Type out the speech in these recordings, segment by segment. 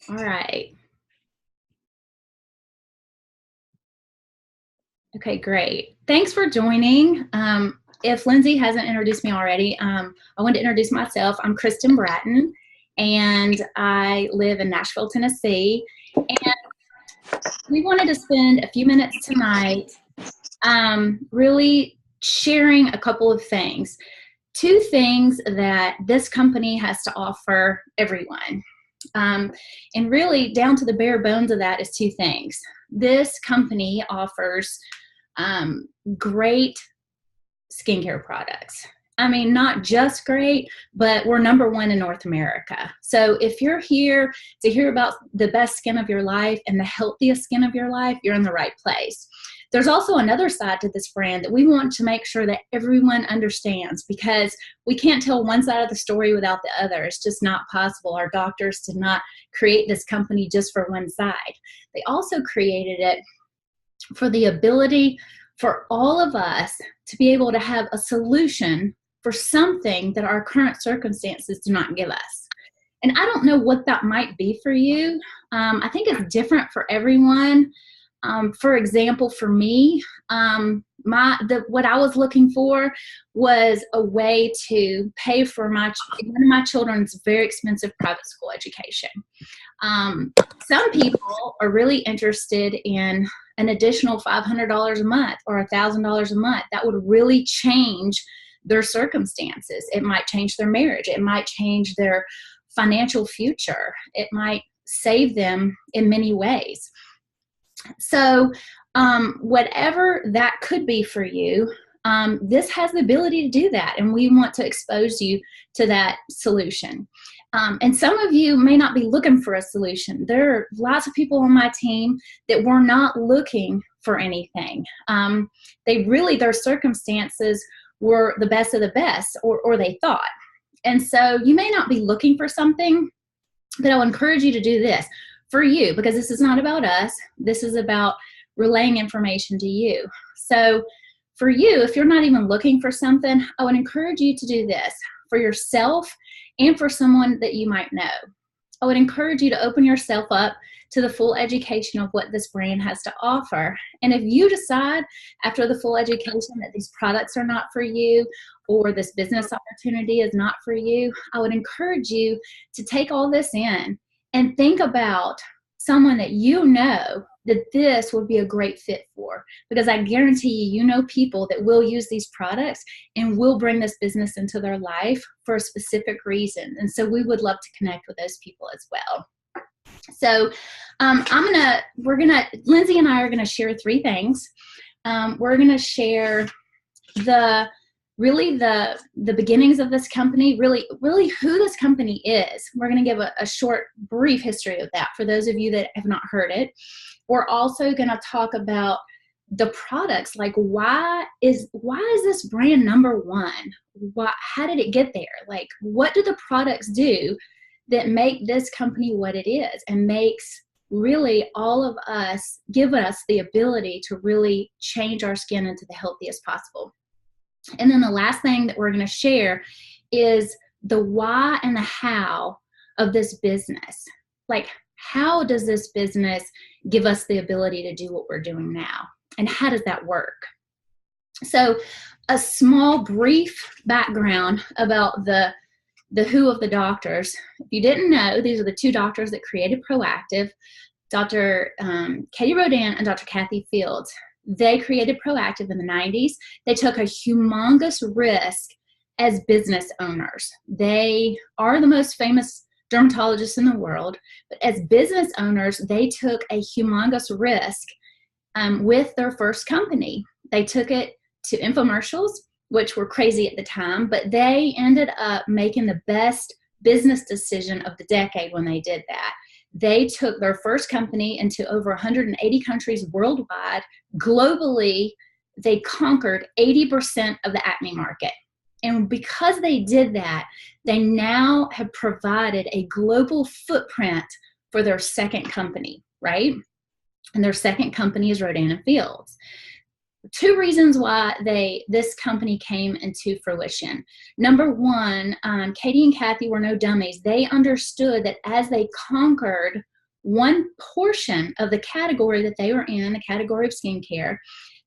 All right. Okay, great. Thanks for joining. If Lindsay hasn't introduced me already, I want to introduce myself. I'm Kristen Bratton, and I live in Nashville, Tennessee. And we wanted to spend a few minutes tonight really sharing a couple of things. Two things that this company has to offer everyone. And really, down to the bare bones of that is two things. This company offers great skincare products. I mean, not just great, but we're #1 in North America. So if you're here to hear about the best skin of your life and the healthiest skin of your life, you're in the right place. There's also another side to this brand that we want to make sure that everyone understands, because we can't tell one side of the story without the other. It's just not possible. Our doctors did not create this company just for one side. They also created it for the ability for all of us to be able to have a solution for something that our current circumstances do not give us. And I don't know what that might be for you. I think it's different for everyone. For example, for me, what I was looking for was a way to pay for one of my children's very expensive private school education. Some people are really interested in an additional $500 a month or $1,000 a month. That would really change their circumstances. It might change their marriage. It might change their financial future. It might save them in many ways. So whatever that could be for you, this has the ability to do that, and we want to expose you to that solution. And some of you may not be looking for a solution. There are lots of people on my team that were not looking for anything. Their circumstances were the best of the best, or they thought. And so you may not be looking for something, but I'll encourage you to do this for you, because this is not about us. This is about relaying information to you. So for you, if you're not even looking for something, I would encourage you to do this for yourself and for someone that you might know. I would encourage you to open yourself up to the full education of what this brand has to offer. And if you decide after the full education that these products are not for you, or this business opportunity is not for you, I would encourage you to take all this in and think about someone that you know that this would be a great fit for, because I guarantee you know people that will use these products and will bring this business into their life for a specific reason. And so we would love to connect with those people as well. So Lindsay and I are gonna share three things. We're gonna share the beginnings of this company, really who this company is. We're going to give a short, brief history of that for those of you that have not heard it. We're also going to talk about the products, like why is this brand #1? How did it get there? Like, what do the products do that make this company what it is, and makes really all of us, give us the ability to really change our skin into the healthiest possible. And then the last thing that we're going to share is the why and the how of this business. Like, how does this business give us the ability to do what we're doing now? And how does that work? So a small, brief background about the who of the doctors. If you didn't know, these are the two doctors that created Proactive, Dr. Katie Rodan and Dr. Kathy Fields. They created Proactive in the 90s. They took a humongous risk as business owners. They are the most famous dermatologists in the world, but as business owners, they took a humongous risk with their first company. They took it to infomercials, which were crazy at the time, but they ended up making the best business decision of the decade when they did that. They took their first company into over 180 countries worldwide. Globally, they conquered 80% of the acne market. And because they did that, they now have provided a global footprint for their second company, right? And their second company is Rodan and Fields. Two reasons why this company came into fruition. #1, Katie and Kathy were no dummies. They understood that as they conquered one portion of the category that they were in, the category of skincare,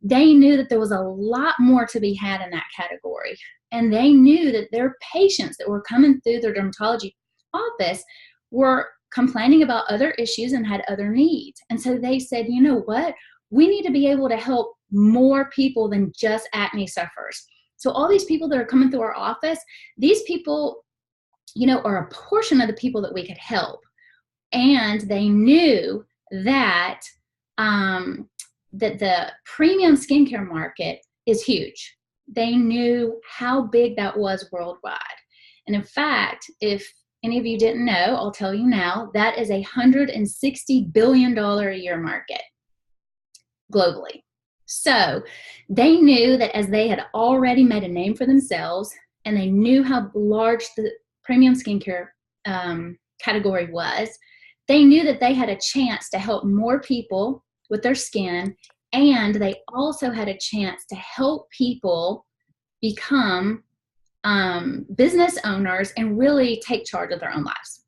they knew that there was a lot more to be had in that category. And they knew that their patients that were coming through their dermatology office were complaining about other issues and had other needs. And so they said, you know what? We need to be able to help more people than just acne sufferers. So all these people that are coming through our office, these people, are a portion of the people that we could help. And they knew that that the premium skincare market is huge. They knew how big that was worldwide. And in fact, if any of you didn't know, I'll tell you now, that is a $160 billion a year market globally. So they knew that as they had already made a name for themselves, and they knew how large the premium skincare category was, they knew that they had a chance to help more people with their skin, and they also had a chance to help people become business owners and really take charge of their own lives.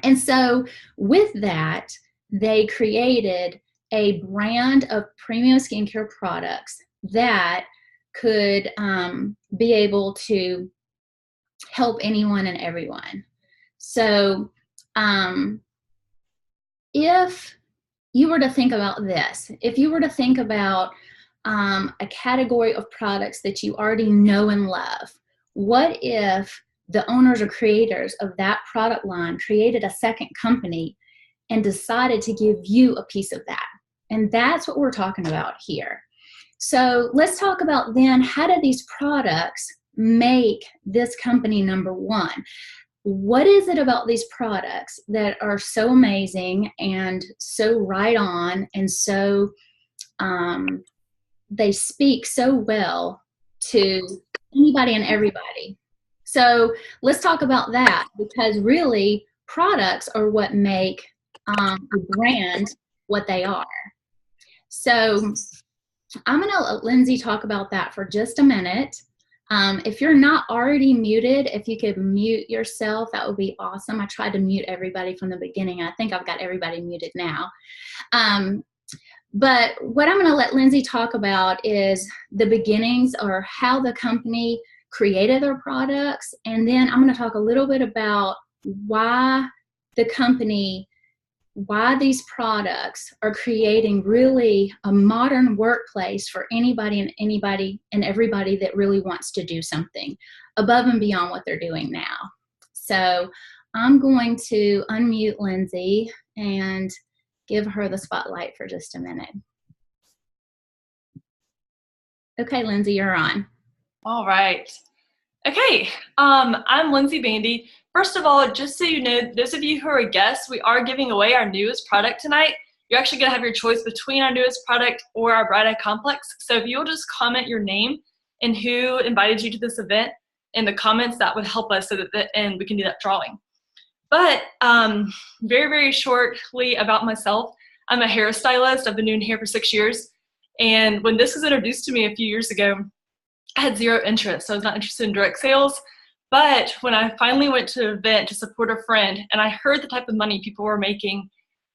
And so with that, they created a brand of premium skincare products that could be able to help anyone and everyone. So if you were to think about this, if you were to think about a category of products that you already know and love, what if the owners or creators of that product line created a second company and decided to give you a piece of that? And that's what we're talking about here. So let's talk about then, how do these products make this company number one? What is it about these products that are so amazing and so right on, and so they speak so well to anybody and everybody? So let's talk about that, because really products are what make a brand what they are. So I'm going to let Lindsay talk about that for just a minute. If you're not already muted, if you could mute yourself, that would be awesome. I tried to mute everybody from the beginning. I think I've got everybody muted now. But what I'm going to let Lindsay talk about is the beginnings, or how the company created their products. And then I'm going to talk a little bit about why these products are creating really a modern workplace for anybody and everybody that really wants to do something above and beyond what they're doing now. So I'm going to unmute Lindsay and give her the spotlight for just a minute. Okay, Lindsay, you're on. All right. Okay, I'm Lindsay Bandy. First of all, just so you know, those of you who are guests, we are giving away our newest product tonight. You're actually going to have your choice between our newest product or our Bright Eye Complex. So if you'll just comment your name and who invited you to this event in the comments, that would help us so that at the end we can do that drawing. But very, very shortly about myself, I'm a hairstylist. I've been doing hair for 6 years. And when this was introduced to me a few years ago, I had zero interest. So I was not interested in direct sales. But when I finally went to an event to support a friend and I heard the type of money people were making,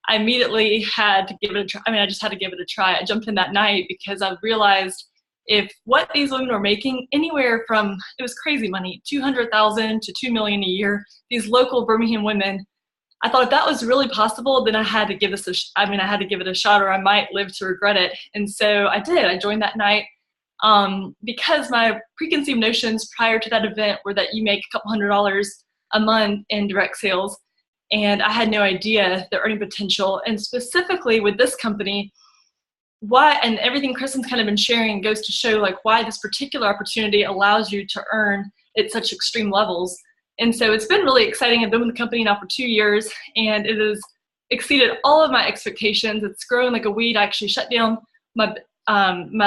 I immediately had to give it a try. I just had to give it a try. I jumped in that night because I realized if what these women were making, anywhere from, it was crazy money, $200,000 to $2 million a year, these local Birmingham women, I thought if that was really possible, then I had to give this I had to give it a shot, or I might live to regret it. And so I did. I joined that night. Because my preconceived notions prior to that event were that you make a couple $100s a month in direct sales, and I had no idea the earning potential. And specifically with this company, and everything Kristen's kind of been sharing goes to show like why this particular opportunity allows you to earn at such extreme levels. And so it's been really exciting. I've been with the company now for 2 years, and it has exceeded all of my expectations. It's grown like a weed. I actually shut down my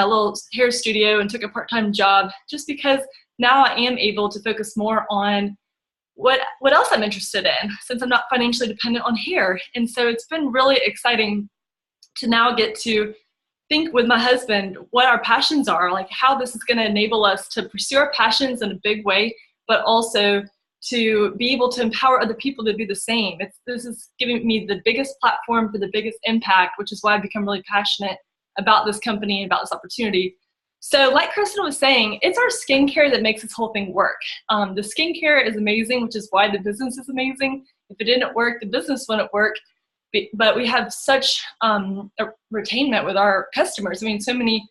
little hair studio and took a part-time job just because now I am able to focus more on what else I'm interested in, since I'm not financially dependent on hair. And so it's been really exciting to now get to think with my husband what our passions are, like how this is going to enable us to pursue our passions in a big way, but also to be able to empower other people to do the same. This is giving me the biggest platform for the biggest impact, which is why I've become really passionate about this company and about this opportunity. So like Kristen was saying, it's our skincare that makes this whole thing work. The skincare is amazing, which is why the business is amazing. If it didn't work, the business wouldn't work. But we have such a retainment with our customers. I mean, so many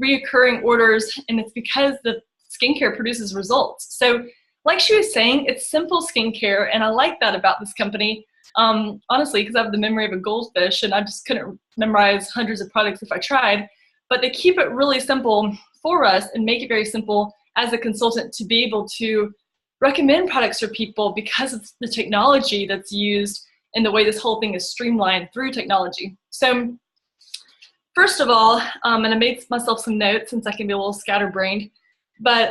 reoccurring orders, and it's because the skincare produces results. So like she was saying, it's simple skincare, and I like that about this company, honestly, because I have the memory of a goldfish, and I just couldn't memorize hundreds of products if I tried. But they keep it really simple for us and make it very simple as a consultant to be able to recommend products for people because of the technology that's used and the way this whole thing is streamlined through technology. So first of all, and I made myself some notes since I can be a little scatterbrained, but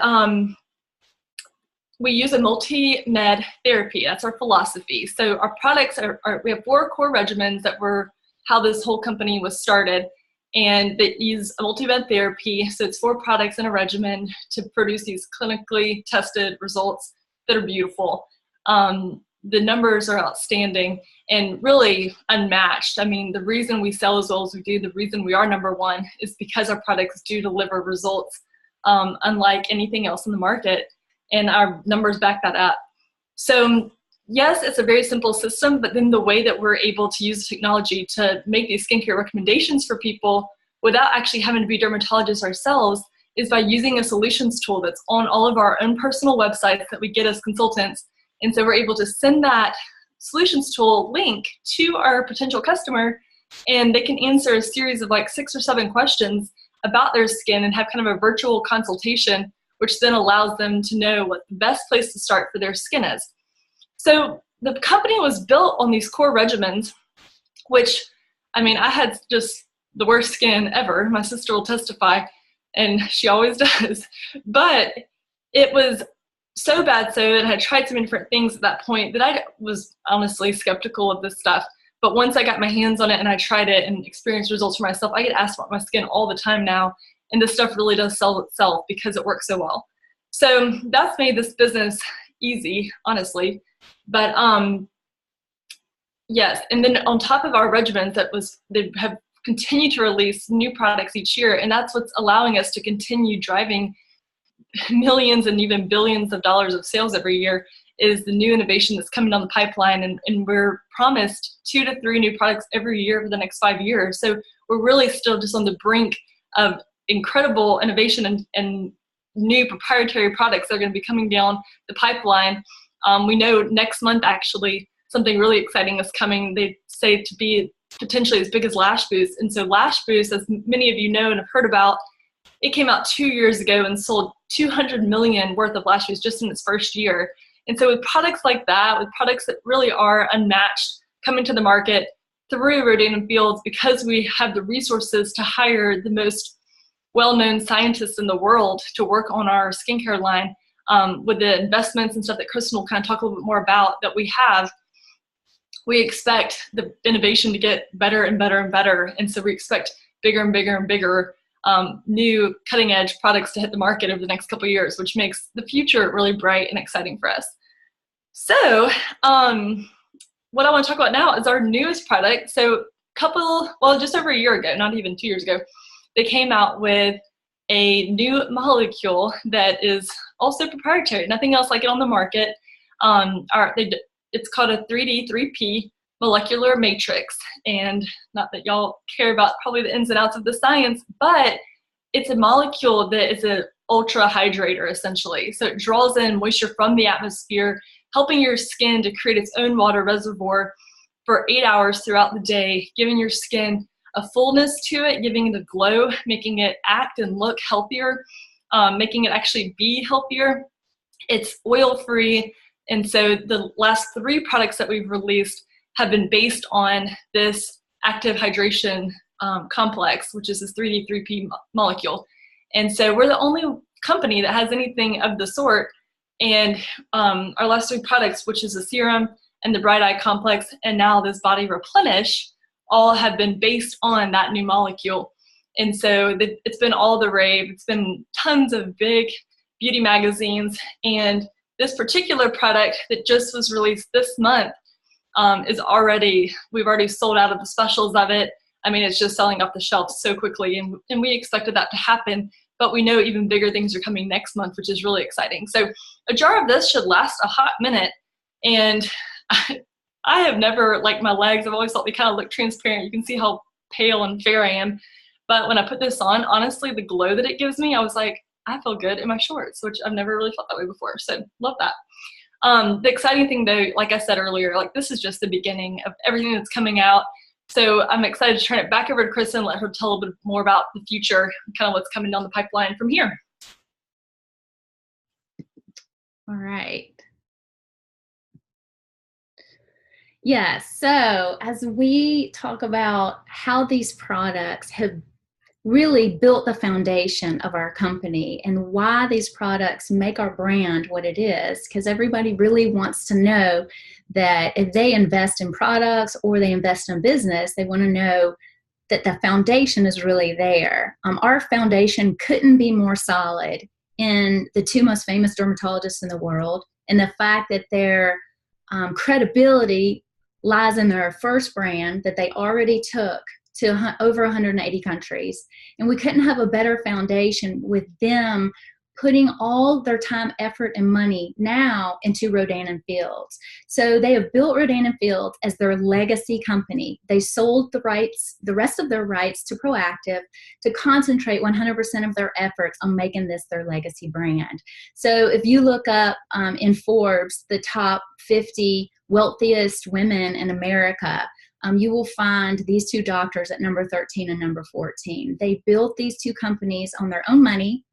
we use a multi-med therapy. That's our philosophy. So our products we have 4 core regimens that were how this whole company was started. And they use a multi-med therapy. So it's 4 products in a regimen to produce these clinically tested results that are beautiful. The numbers are outstanding and really unmatched. I mean, the reason we sell as well as we do, the reason we are #1 is because our products do deliver results unlike anything else in the market. And our numbers back that up. So yes, it's a very simple system, but then the way that we're able to use technology to make these skincare recommendations for people without actually having to be dermatologists ourselves is by using a solutions tool that's on all of our own personal websites that we get as consultants. And so we're able to send that solutions tool link to our potential customer, and they can answer a series of like 6 or 7 questions about their skin and have kind of a virtual consultation, which then allows them to know what the best place to start for their skin is. So the company was built on these core regimens, which, I mean, I had just the worst skin ever. My sister will testify, and she always does. But it was so bad so that I had tried so many different things at that point that I was honestly skeptical of this stuff. But once I got my hands on it and I tried it and experienced results for myself, I get asked about my skin all the time now. And this stuff really does sell itself because it works so well. So that's made this business easy, honestly. But yes, and then on top of our regimens, they have continued to release new products each year, and that's what's allowing us to continue driving millions and even billions of dollars of sales every year is the new innovation that's coming down the pipeline, and we're promised 2 to 3 new products every year for the next 5 years. So we're really still just on the brink of incredible innovation and new proprietary products that are going to be coming down the pipeline. We know next month, actually, something really exciting is coming. They say to be potentially as big as Lash Boost. And so Lash Boost, as many of you know and have heard about, it came out 2 years ago and sold $200 million worth of Lash Boost just in its first year. And so with products like that, with products that really are unmatched coming to the market through Rodan and Fields, because we have the resources to hire the most well-known scientists in the world to work on our skincare line, with the investments and stuff that Kristen will kind of talk a little bit more about that we have, we expect the innovation to get better and better and better. And so we expect bigger and bigger and bigger new cutting edge products to hit the market over the next couple of years, which makes the future really bright and exciting for us. So what I want to talk about now is our newest product. So just over a year ago, not even 2 years ago, they came out with a new molecule that is also proprietary, nothing else like it on the market. It's called a 3D 3P molecular matrix, and not that y'all care about probably the ins and outs of the science, but it's a molecule that is an ultra hydrator essentially. So it draws in moisture from the atmosphere, helping your skin to create its own water reservoir for 8 hours throughout the day, giving your skin a fullness to it, giving it a glow, making it act and look healthier, making it actually be healthier. It's oil-free, and so the last 3 products that we've released have been based on this active hydration complex, which is this 3D 3P molecule. And so we're the only company that has anything of the sort. And our last 3 products, which is the serum and the Bright Eye complex, and now this Body Replenish, all have been based on that new molecule. And so it's been all the rave. It's been tons of big beauty magazines, and this particular product that just was released this month we've already sold out of the specials of it. I mean, it's just selling off the shelf so quickly, and we expected that to happen, but we know even bigger things are coming next month, which is really exciting. So a jar of this should last a hot minute, and I have never liked my legs. I've always thought they kind of look transparent. You can see how pale and fair I am. But when I put this on, honestly, the glow that it gives me, I was like, I feel good in my shorts, which I've never really felt that way before. So love that. The exciting thing though, like I said earlier, like this is just the beginning of everything that's coming out. So I'm excited to turn it back over to Kristen and let her tell a little bit more about the future, kind of what's coming down the pipeline from here. All right. Yes, so as we talk about how these products have really built the foundation of our company and why these products make our brand what it is, because everybody really wants to know that if they invest in products or they invest in business, they want to know that the foundation is really there. Our foundation couldn't be more solid in the two most famous dermatologists in the world, and the fact that their credibility lies in their first brand that they already took to over 180 countries. And we couldn't have a better foundation with them putting all their time, effort, and money now into Rodan and Fields. So they have built Rodan and Fields as their legacy company. They sold the rest of their rights to Proactive to concentrate 100% of their efforts on making this their legacy brand. So if you look up in Forbes, the top 50 wealthiest women in America, you will find these two doctors at number 13 and number 14. They built these two companies on their own money,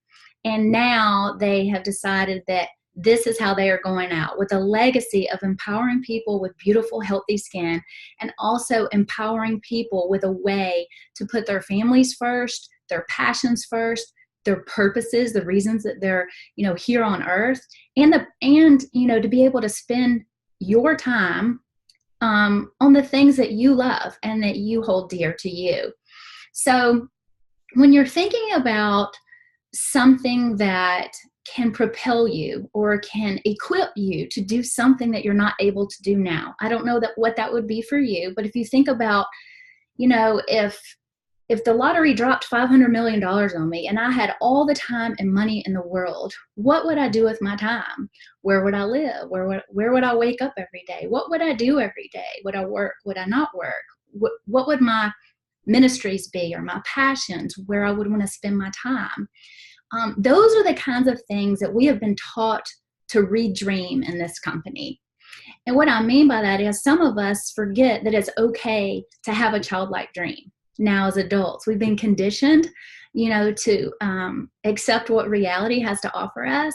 and now they have decided that this is how they are going out, with a legacy of empowering people with beautiful, healthy skin, and also empowering people with a way to put their families first, their passions first, their purposes, the reasons that they're, here on earth, and to be able to spend your time on the things that you love and that you hold dear to you. So when you're thinking about something that can propel you or can equip you to do something that you're not able to do now, I don't know what that would be for you, but if you think about, if the lottery dropped $500 million on me and I had all the time and money in the world, what would I do with my time? Where would I live? Where would I wake up every day? What would I do every day? Would I work? Would I not work? What would my ministries be, or my passions, where I would want to spend my time? Those are the kinds of things that we have been taught to redream in this company. And what I mean by that is some of us forget that it's okay to have a childlike dream. Now as adults, we've been conditioned, to accept what reality has to offer us.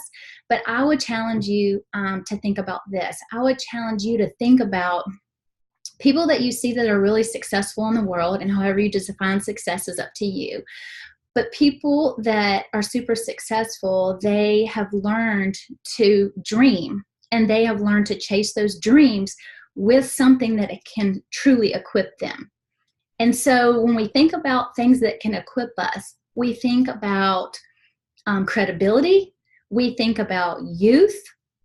But I would challenge you to think about this. I would challenge you to think about people that you see that are really successful in the world, and however you define success is up to you. But people that are super successful, they have learned to dream, and they have learned to chase those dreams with something that can truly equip them. And so when we think about things that can equip us, we think about credibility, we think about youth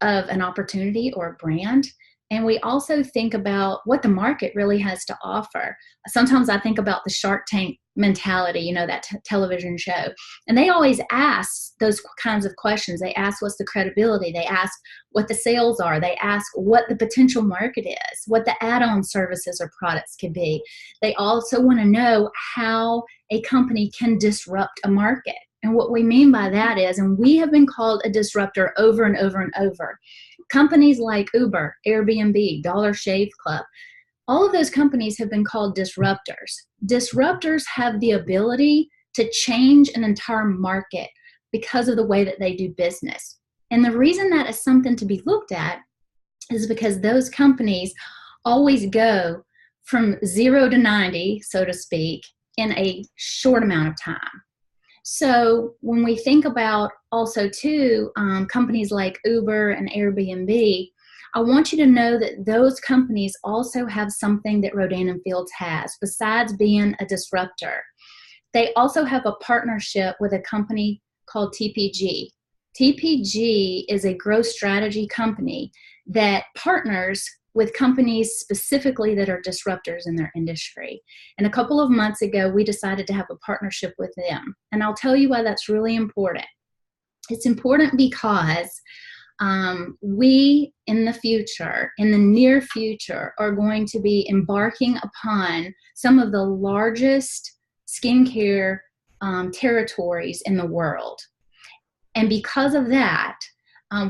of an opportunity or a brand, and we also think about what the market really has to offer. Sometimes I think about the Shark Tank mentality, that television show, and they always ask those kinds of questions. They ask what's the credibility, they ask what the sales are, they ask what the potential market is, what the add-on services or products could be. They also want to know how a company can disrupt a market. And what we mean by that is, and we have been called a disruptor over and over and over. Companies like Uber, Airbnb, Dollar Shave Club, all of those companies have been called disruptors. Disruptors have the ability to change an entire market because of the way that they do business. And the reason that is something to be looked at is because those companies always go from 0 to 90, so to speak, in a short amount of time. So when we think about also too, companies like Uber and Airbnb, I want you to know that those companies also have something that Rodan and Fields has, besides being a disruptor. They also have a partnership with a company called TPG. TPG is a growth strategy company that partners with companies specifically that are disruptors in their industry. And a couple of months ago, we decided to have a partnership with them. And I'll tell you why that's really important. It's important because we in the future, in the near future, are going to be embarking upon some of the largest skincare territories in the world. And because of that,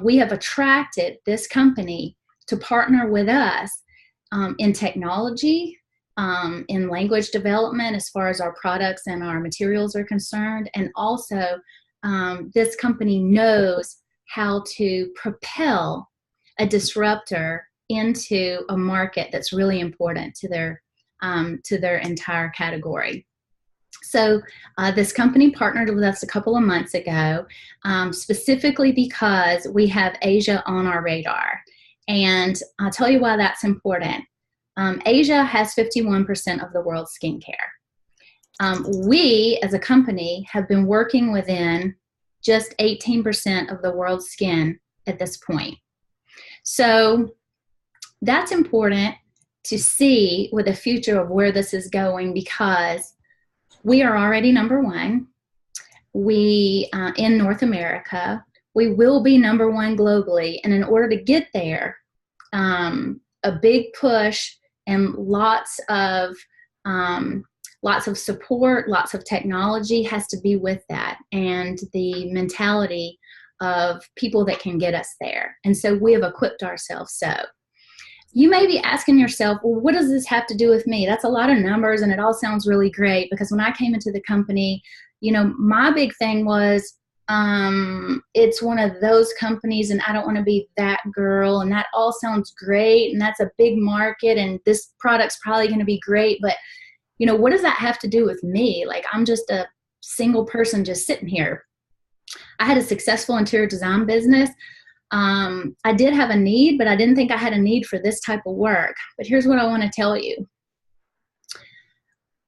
we have attracted this company to partner with us in technology, in language development as far as our products and our materials are concerned. And also, this company knows how to propel a disruptor into a market that's really important to their entire category. So this company partnered with us a couple of months ago, specifically because we have Asia on our radar. And I'll tell you why that's important. Asia has 51% of the world's skincare. We, as a company, have been working within just 18% of the world's skin at this point. So that's important to see with the future of where this is going, because we are already number one. We in North America. We will be number one globally. And in order to get there, a big push and lots of support, lots of technology has to be with that, and the mentality of people that can get us there. And so we have equipped ourselves. So you may be asking yourself, well, what does this have to do with me? That's a lot of numbers, and it all sounds really great, because when I came into the company, my big thing was, it's one of those companies and I don't want to be that girl, and that all sounds great, and that's a big market, and this product's probably going to be great, but what does that have to do with me? Like, I'm just a single person just sitting here. I had a successful interior design business. I did have a need, but I didn't think I had a need for this type of work. But here's what I want to tell you.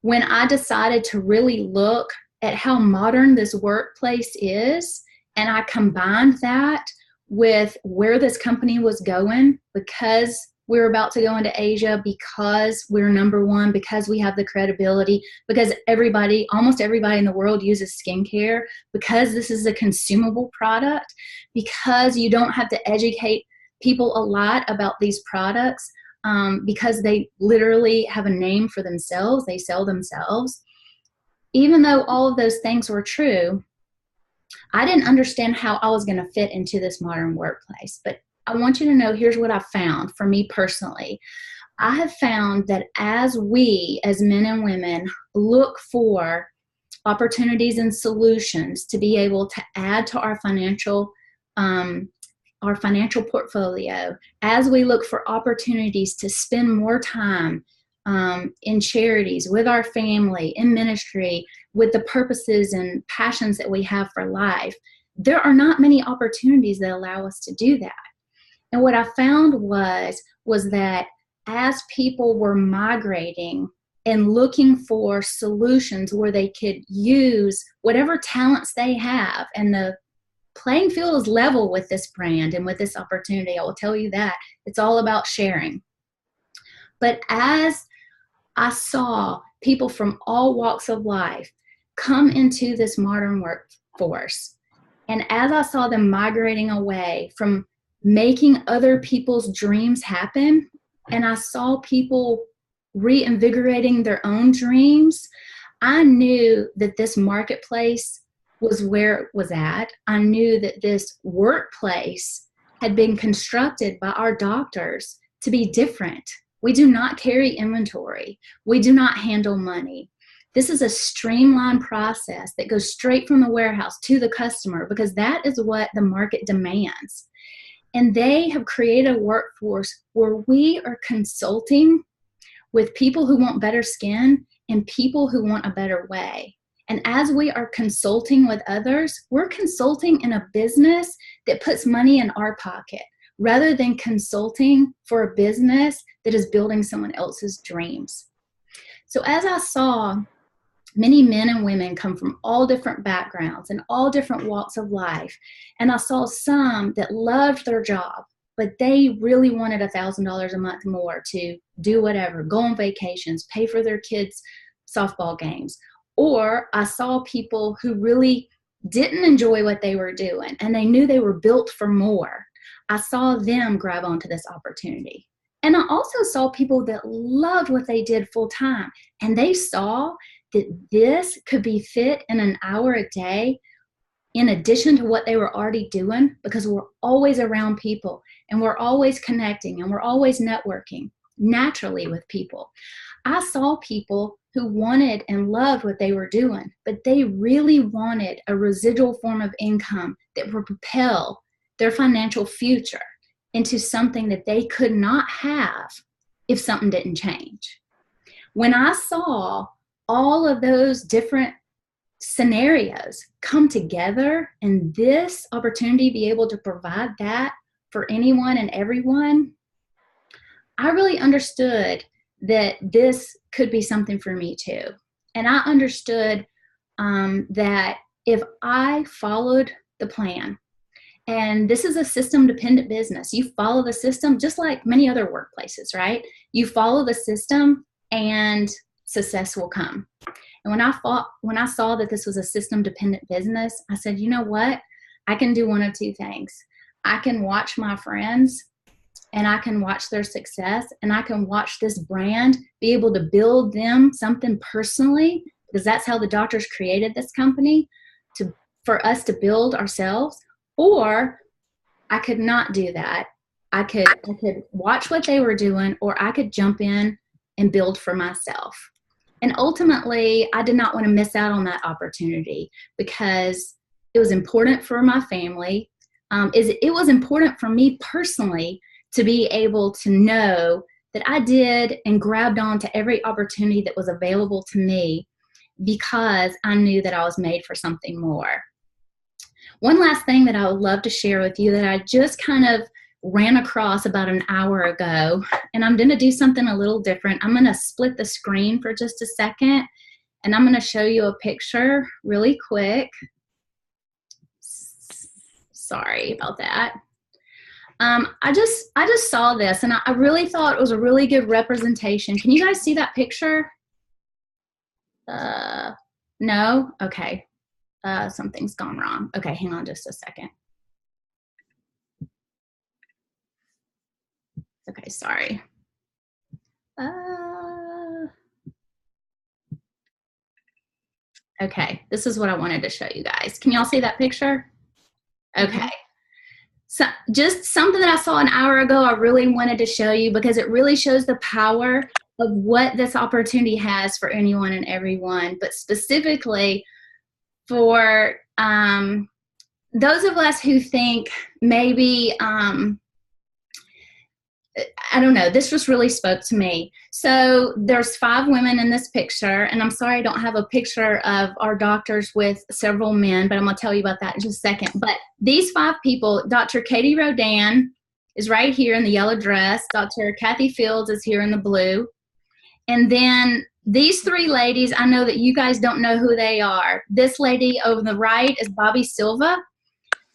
When I decided to really look at how modern this workplace is, and I combined that with where this company was going, because we're about to go into Asia, because we're number one, because we have the credibility, because almost everybody in the world uses skincare, because this is a consumable product, because you don't have to educate people a lot about these products, because they literally have a name for themselves, they sell themselves. Even though all of those things were true, I didn't understand how I was going to fit into this modern workplace. But I want you to know, here's what I found for me personally. I have found that as we, as men and women, look for opportunities and solutions to be able to add to our financial portfolio, as we look for opportunities to spend more time in charities, with our family, in ministry, with the purposes and passions that we have for life, there are not many opportunities that allow us to do that. And what I found was that as people were migrating and looking for solutions where they could use whatever talents they have, and the playing field is level with this brand and with this opportunity, I will tell you that. It's all about sharing. But as I saw people from all walks of life come into this modern workforce, and as I saw them migrating away from making other people's dreams happen, and I saw people reinvigorating their own dreams, I knew that this marketplace was where it was at. I knew that this workplace had been constructed by our doctors to be different. We do not carry inventory. We do not handle money. This is a streamlined process that goes straight from the warehouse to the customer, because that is what the market demands. And they have created a workforce where we are consulting with people who want better skin and people who want a better way. And as we are consulting with others, we're consulting in a business that puts money in our pocket, rather than consulting for a business that is building someone else's dreams. So as I saw many men and women come from all different backgrounds and all different walks of life. And I saw some that loved their job, but they really wanted $1,000 a month more to do whatever, go on vacations, pay for their kids' softball games. Or I saw people who really didn't enjoy what they were doing and they knew they were built for more. I saw them grab onto this opportunity. And I also saw people that loved what they did full time, and they saw that this could be fit in an hour a day in addition to what they were already doing, because we're always around people and we're always connecting and we're always networking naturally with people. I saw people who wanted and loved what they were doing, but they really wanted a residual form of income that would propel their financial future into something that they could not have if something didn't change. When I saw all of those different scenarios come together and this opportunity be able to provide that for anyone and everyone, I really understood that this could be something for me too. And I understood that if I followed the plan, and this is a system-dependent business, you follow the system just like many other workplaces, right? You follow the system and success will come. And when I saw that this was a system-dependent business, I said, you know what? I can do one of two things. I can watch my friends and I can watch their success, and I can watch this brand be able to build them something personally, because that's how the doctors created this company, for us to build ourselves. Or I could not do that. I could watch what they were doing, or I could jump in and build for myself. And ultimately, I did not want to miss out on that opportunity because it was important for my family. It was important for me personally to be able to know that I did and grabbed on to every opportunity that was available to me because I knew that I was made for something more. One last thing that I would love to share with you that I just kind of ran across about an hour ago, and I'm going to do something a little different. I'm going to split the screen for just a second, and I'm going to show you a picture really quick. Sorry about that. I just saw this, and I really thought it was a really good representation. Can you guys see that picture? No? Okay. Something's gone wrong. Okay, hang on just a second. Okay, sorry. Okay, this is what I wanted to show you guys. Can y'all see that picture? Okay. Mm-hmm. So just something that I saw an hour ago, I really wanted to show you because it really shows the power of what this opportunity has for anyone and everyone, but specifically for those of us who think maybe, I don't know, this just really spoke to me. So there's 5 women in this picture, and I'm sorry I don't have a picture of our doctors with several men, but I'm going to tell you about that in just a second. But these 5 people, Dr. Katie Rodan is right here in the yellow dress. Dr. Kathy Fields is here in the blue. And then these 3 ladies, I know that you guys don't know who they are. This lady over the right is Bobby Silva.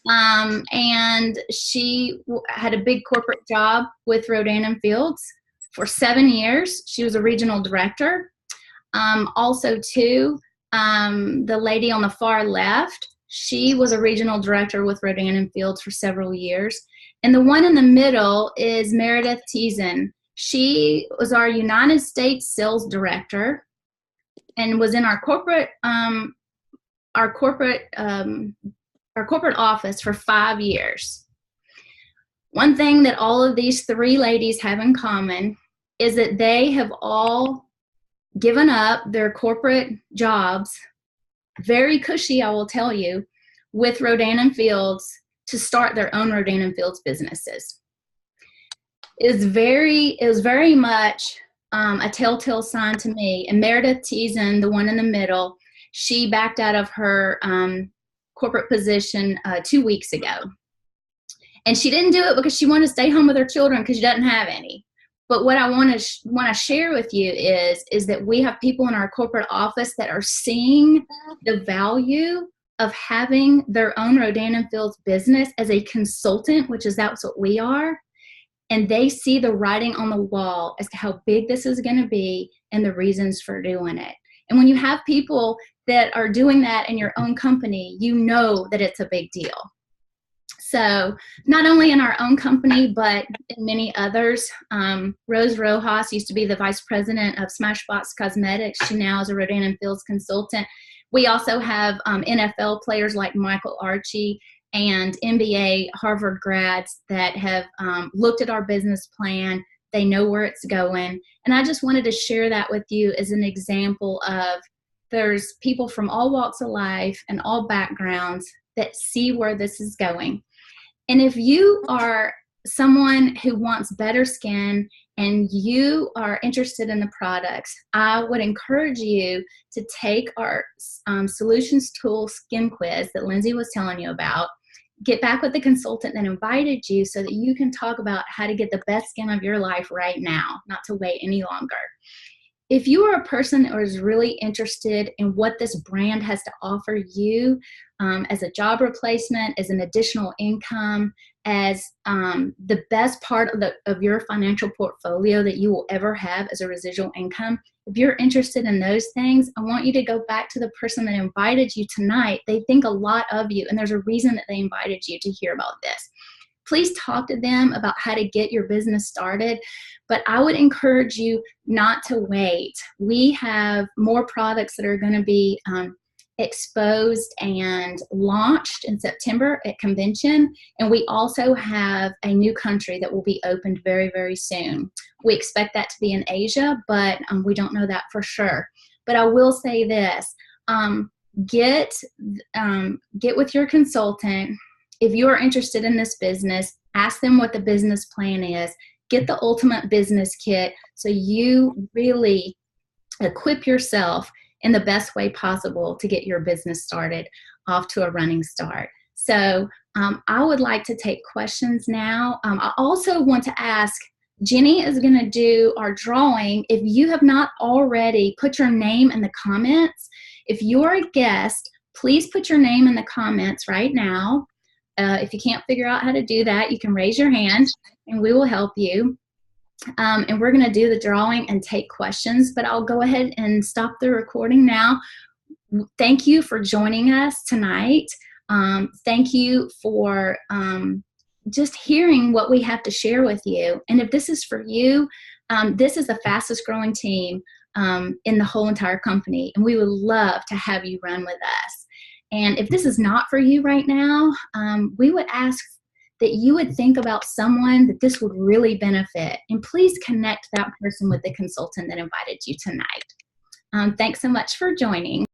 And she had a big corporate job with Rodan and Fields for 7 years. She was a regional director. Also, too, the lady on the far left, she was a regional director with Rodan and Fields for several years. And the one in the middle is Meredith Teason. She was our United States sales director and was in our corporate office for 5 years. One thing that all of these 3 ladies have in common is that they have all given up their corporate jobs, very cushy, I will tell you, with Rodan and Fields to start their own Rodan and Fields businesses. It was very much a telltale sign to me. And Meredith Teason, the one in the middle, she backed out of her corporate position 2 weeks ago. And she didn't do it because she wanted to stay home with her children because she doesn't have any. But what I want to share with you is that we have people in our corporate office that are seeing the value of having their own Rodan and Fields business as a consultant, which is that's what we are. And they see the writing on the wall as to how big this is going to be and the reasons for doing it. And when you have people that are doing that in your own company, you know that it's a big deal. So not only in our own company, but in many others. Rose Rojas used to be the vice president of Smashbox Cosmetics. She now is a Rodan and Fields consultant. We also have NFL players like Michael Archie and MBA Harvard grads that have looked at our business plan. They know where it's going. And I just wanted to share that with you as an example of there's people from all walks of life and all backgrounds that see where this is going. And if you are someone who wants better skin and you are interested in the products, I would encourage you to take our Solutions Tool Skin Quiz that Lindsay was telling you about. Get back with the consultant that invited you so that you can talk about how to get the best skin of your life right now, not to wait any longer. If you are a person who is really interested in what this brand has to offer you as a job replacement, as an additional income, as the best part of your financial portfolio that you will ever have as a residual income, if you're interested in those things, I want you to go back to the person that invited you tonight. They think a lot of you, and there's a reason that they invited you to hear about this. Please talk to them about how to get your business started. But I would encourage you not to wait. We have more products that are going to be exposed and launched in September at convention. And we also have a new country that will be opened very, very soon. We expect that to be in Asia, but we don't know that for sure. But I will say this, get with your consultant. If you are interested in this business, ask them what the business plan is. Get the ultimate business kit so you really equip yourself in the best way possible to get your business started off to a running start. So I would like to take questions now. I also want to ask, Jenny is going to do our drawing. If you have not already, put your name in the comments. If you're a guest, please put your name in the comments right now. If you can't figure out how to do that, you can raise your hand and we will help you. And we're going to do the drawing and take questions, but I'll go ahead and stop the recording now. Thank you for joining us tonight. Thank you for just hearing what we have to share with you. And if this is for you, this is the fastest growing team in the whole entire company, and we would love to have you run with us. And if this is not for you right now, we would ask that you would think about someone that this would really benefit. And please connect that person with the consultant that invited you tonight. Thanks so much for joining.